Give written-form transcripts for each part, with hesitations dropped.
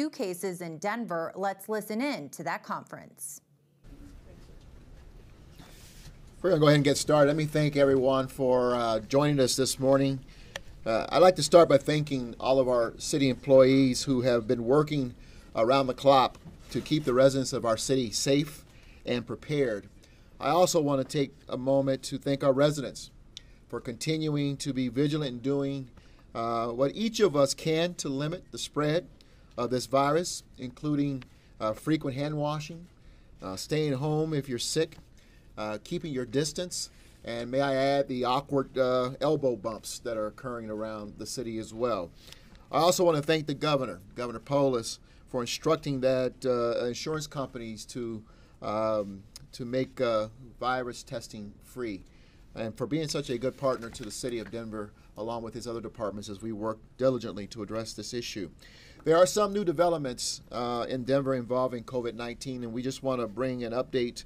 2 cases in Denver. Let's listen in to that conference. We're going to go ahead and get started. Let me thank everyone for joining us this morning. I'd like to start by thanking all of our city employees who have been working around the clock to keep the residents of our city safe and prepared. I also want to take a moment to thank our residents for continuing to be vigilant in doing what each of us can to limit the spread of this virus, including frequent hand washing, staying home if you're sick, keeping your distance, and may I add the awkward elbow bumps that are occurring around the city as well. I also want to thank the governor, Governor Polis, for instructing that insurance companies to make virus testing free, and for being such a good partner to the city of Denver, along with his other departments, as we work diligently to address this issue. There are some new developments in Denver involving COVID-19, and we just want to bring an update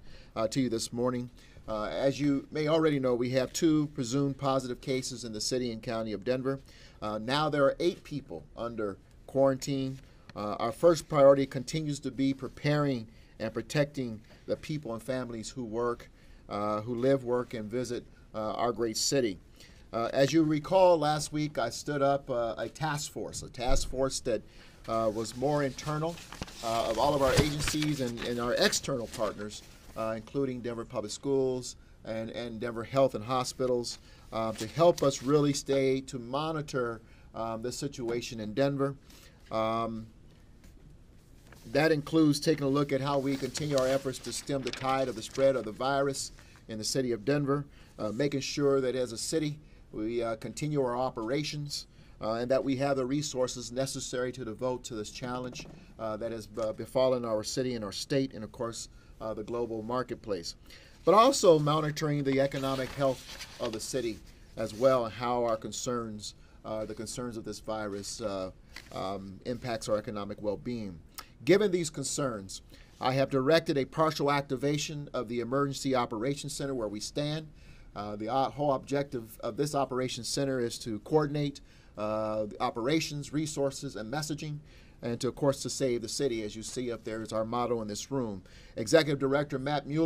to you this morning. As you may already know, we have 2 presumed positive cases in the city and county of Denver. Now there are 8 people under quarantine. Our first priority continues to be preparing and protecting the people and families who live, work, and visit our great city. As you recall, last week I stood up a task force that was more internal of all of our agencies and our external partners, including Denver Public Schools and Denver Health and Hospitals, to help us really to monitor the situation in Denver. That includes taking a look at how we continue our efforts to stem the tide of the spread of the virus in the city of Denver, making sure that as a city we continue our operations and that we have the resources necessary to devote to this challenge that has befallen our city and our state and, of course, the global marketplace. But also monitoring the economic health of the city as well, and how our concerns, the concerns of this virus impacts our economic well-being. Given these concerns, I have directed a partial activation of the Emergency Operations Center where we stand. The whole objective of this operations center is to coordinate the operations, resources, and messaging, and to, of course, to save the city. As you see up there is our motto in this room. Executive Director Matt Mueller